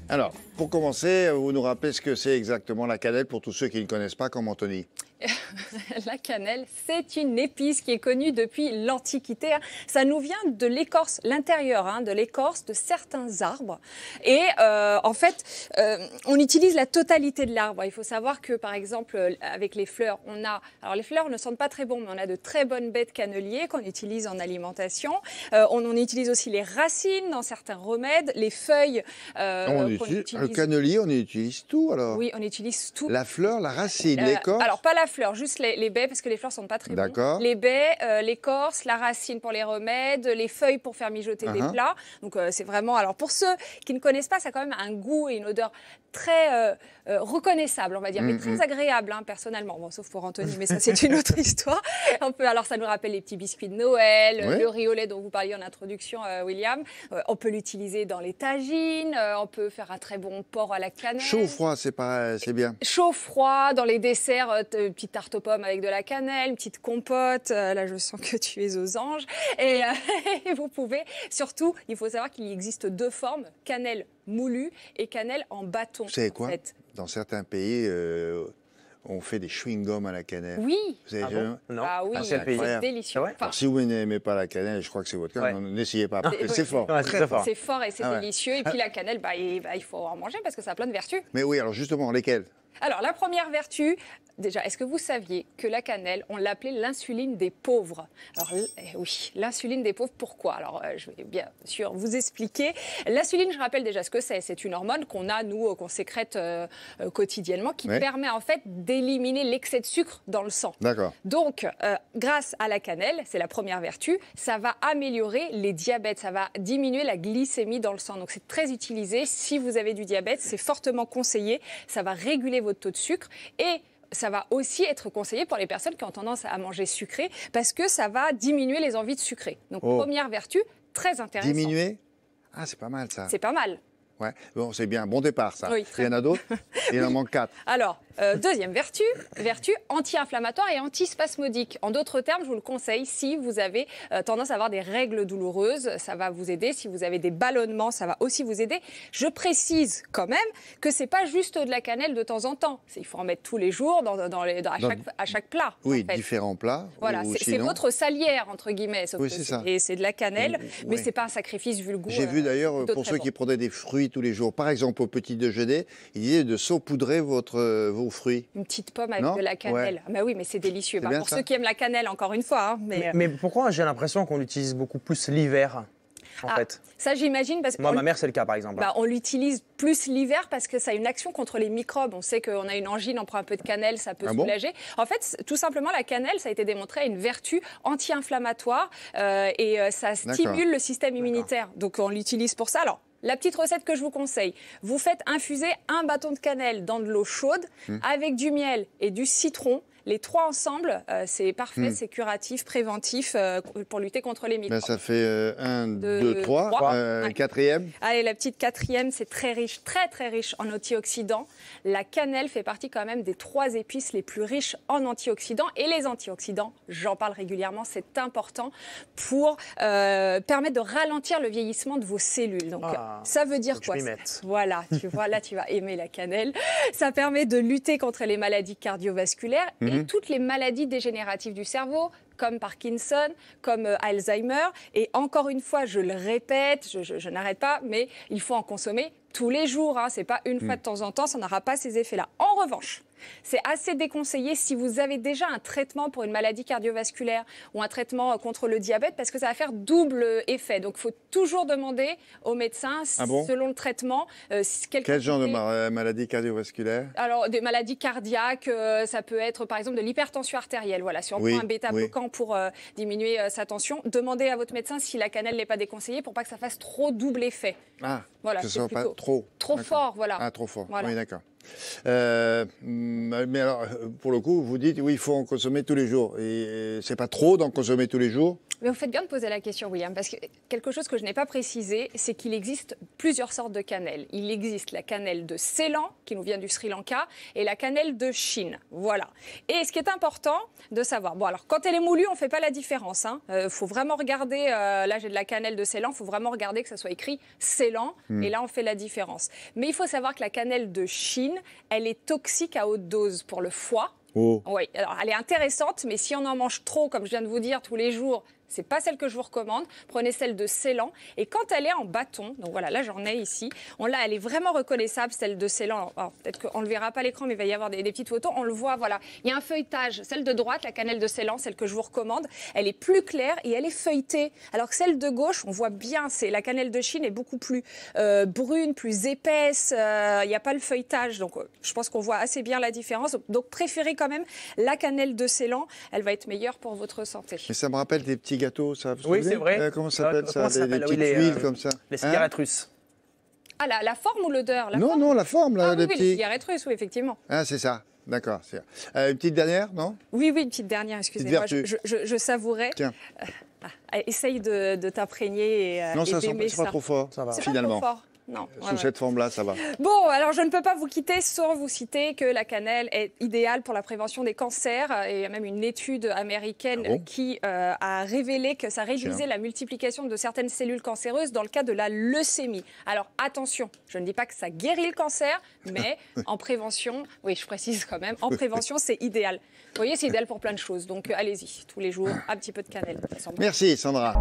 Alors, pour commencer, vous nous rappelez ce que c'est exactement la cannelle pour tous ceux qui ne connaissent pas comme Anthony. La cannelle, c'est une épice qui est connue depuis l'Antiquité. Ça nous vient de l'écorce, l'intérieur de l'écorce de certains arbres. Et en fait, on utilise la totalité de l'arbre. Il faut savoir que, par exemple, avec les fleurs, on a... Alors, les fleurs ne sentent pas très bon, mais on a de très bonnes baies de cannelier qu'on utilise en alimentation. On en utilise aussi les racines dans certains remèdes, les feuilles. Le cannelier, on utilise tout alors? Oui, on utilise tout. La fleur, la racine, l'écorce? Alors, pas la fleur, juste les baies, parce que les fleurs ne sont pas très bonnes. Les baies, l'écorce, la racine pour les remèdes, les feuilles pour faire mijoter des plats. Donc, c'est vraiment... Alors, pour ceux qui ne connaissent pas, ça a quand même un goût et une odeur très reconnaissable, on va dire, mais très agréable, personnellement. Bon, sauf pour Anthony, mais ça, c'est une autre histoire. Alors, ça nous rappelle les petits biscuits de Noël, le riz au lait dont vous parliez en introduction, William. On peut l'utiliser dans les tagines, on peut faire un très bon porc à la cannelle. Chaud ou froid, c'est bien. Chaud, froid, dans les desserts, petite tarte aux pommes avec de la cannelle, une petite compote. Là, je sens que tu es aux anges. Et vous pouvez, surtout, il faut savoir qu'il existe deux formes, cannelle moulue et cannelle en bâton. Vous savez quoi? Dans certains pays, on fait des chewing-gums à la cannelle. Oui. Vous avez jamais... Non. Ah oui, c'est délicieux. Alors, si vous n'aimez pas la cannelle, je crois que c'est votre cas, n'essayez pas. C'est fort. C'est fort et c'est délicieux. Et puis la cannelle, il faut en manger parce que ça a plein de vertus. Mais oui, alors justement, lesquelles? Alors, la première vertu, déjà, est-ce que vous saviez que la cannelle, on l'appelait l'insuline des pauvres? Alors, oui, l'insuline des pauvres, pourquoi? Alors, je vais bien sûr vous expliquer. L'insuline, je rappelle déjà ce que c'est. C'est une hormone qu'on a, nous, qu'on sécrète quotidiennement, qui permet en fait d'éliminer l'excès de sucre dans le sang. D'accord. Donc, grâce à la cannelle, c'est la première vertu, ça va améliorer les diabètes, ça va diminuer la glycémie dans le sang. Donc, c'est très utilisé. Si vous avez du diabète, c'est fortement conseillé. Ça va réguler votre taux de sucre et ça va aussi être conseillé pour les personnes qui ont tendance à manger sucré parce que ça va diminuer les envies de sucrer. Donc, première vertu, très intéressante. Diminuer? Ah, c'est pas mal ça. C'est pas mal. Ouais, bon, c'est bien, bon départ ça. Oui, il y en a d'autres? Il en manque 4. Alors, deuxième vertu anti-inflammatoire et antispasmodique. En d'autres termes, je vous le conseille, si vous avez tendance à avoir des règles douloureuses, ça va vous aider. Si vous avez des ballonnements, ça va aussi vous aider. Je précise quand même que c'est pas juste de la cannelle de temps en temps. Il faut en mettre tous les jours à chaque plat. Oui, en fait. Différents plats. Voilà, c'est votre salière, entre guillemets. Oui, c'est ça. Et c'est de la cannelle, mais c'est pas un sacrifice vu le goût. J'ai vu d'ailleurs, pour ceux qui prenaient des fruits tous les jours, par exemple au petit déjeuner, il disait de saupoudrer vos fruits. Une petite pomme avec de la cannelle. Ah bah oui, mais c'est délicieux. Pour ceux qui aiment la cannelle, encore une fois. Mais pourquoi j'ai l'impression qu'on l'utilise beaucoup plus l'hiver en fait? Ça, j'imagine parce que... Moi, ma mère, c'est le cas, par exemple. On l'utilise plus l'hiver parce que ça a une action contre les microbes. On sait qu'on a une angine, on prend un peu de cannelle, ça peut soulager. En fait, tout simplement, la cannelle, ça a été démontré, a une vertu anti-inflammatoire et ça stimule le système immunitaire. Donc, on l'utilise pour ça. Alors, la petite recette que je vous conseille, vous faites infuser un bâton de cannelle dans de l'eau chaude avec du miel et du citron. Les trois ensemble, c'est parfait, c'est curatif, préventif pour lutter contre les microbes. Ça fait 1, 2, 3. Quatrième. Allez, la petite quatrième, c'est très riche, très très riche en antioxydants. La cannelle fait partie quand même des 3 épices les plus riches en antioxydants. Et les antioxydants, j'en parle régulièrement, c'est important pour permettre de ralentir le vieillissement de vos cellules. Donc, ça veut dire quoi? Voilà, tu vois, là tu vas aimer la cannelle. Ça permet de lutter contre les maladies cardiovasculaires et toutes les maladies dégénératives du cerveau, comme Parkinson, comme Alzheimer. Et encore une fois, je le répète, je n'arrête pas, mais il faut en consommer tous les jours. Ce n'est pas une fois de temps en temps, ça n'aura pas ces effets-là. En revanche, c'est assez déconseillé si vous avez déjà un traitement pour une maladie cardiovasculaire ou un traitement contre le diabète parce que ça va faire double effet. Donc, il faut toujours demander au médecin, selon le traitement... Quel genre de maladie cardiovasculaire? Alors, des maladies cardiaques, ça peut être par exemple de l'hypertension artérielle. Voilà, si on prend un bêta-bloquant pour diminuer sa tension, demandez à votre médecin si la cannelle n'est pas déconseillée pour pas que ça fasse trop double effet. Voilà, que ce soit pas trop fort, voilà. Trop fort, oui, d'accord. Mais alors, pour le coup, vous dites, oui, il faut en consommer tous les jours. Et c'est pas trop d'en consommer tous les jours? Mais vous faites bien de poser la question, William, parce que quelque chose que je n'ai pas précisé, c'est qu'il existe plusieurs sortes de cannelle. Il existe la cannelle de Ceylan, qui nous vient du Sri Lanka, et la cannelle de Chine. Voilà. Et ce qui est important de savoir, bon alors quand elle est moulue, on ne fait pas la différence. Faut vraiment regarder, là j'ai de la cannelle de Ceylan, il faut vraiment regarder que ça soit écrit Ceylan, et là on fait la différence. Mais il faut savoir que la cannelle de Chine, elle est toxique à haute dose pour le foie. Oh. Oui, alors elle est intéressante, mais si on en mange trop, comme je viens de vous dire, tous les jours, c'est pas celle que je vous recommande. Prenez celle de Ceylan. Et quand elle est en bâton, donc voilà, là j'en ai ici. Elle est vraiment reconnaissable, celle de Ceylan. Peut-être qu'on ne le verra pas à l'écran, mais il va y avoir des petites photos. On le voit, voilà. Il y a un feuilletage. Celle de droite, la cannelle de Ceylan, celle que je vous recommande, elle est plus claire et elle est feuilletée. Alors que celle de gauche, on voit bien, la cannelle de Chine est beaucoup plus brune, plus épaisse. Il n'y a pas le feuilletage. Donc je pense qu'on voit assez bien la différence. Donc préférez quand même la cannelle de Ceylan. Elle va être meilleure pour votre santé. Mais ça me rappelle des petits gâteaux, ça. Oui, c'est vrai. Comment ça s'appelle ça? Des petites les, huiles comme ça. Les cigarettes russes. Ah, la forme ou l'odeur? Non, la forme, là, oui, petits. les cigarettes russes, oui, effectivement. Ah, c'est ça. D'accord. Une petite dernière, non? Oui, une petite dernière, excusez-moi. Je savourais. Tiens. Essaye de t'imprégner et non, ça d'aimer c'est pas trop fort, ça va. finalement. Pas trop fort. Non. Sous cette forme-là, ça va. Bon, alors je ne peux pas vous quitter sans vous citer que la cannelle est idéale pour la prévention des cancers. Et il y a même une étude américaine qui a révélé que ça réduisait la multiplication de certaines cellules cancéreuses dans le cas de la leucémie. Alors attention, je ne dis pas que ça guérit le cancer, mais en prévention, oui, je précise quand même, en prévention, c'est idéal. Vous voyez, c'est idéal pour plein de choses. Donc allez-y, tous les jours, un petit peu de cannelle. Merci, Sandra.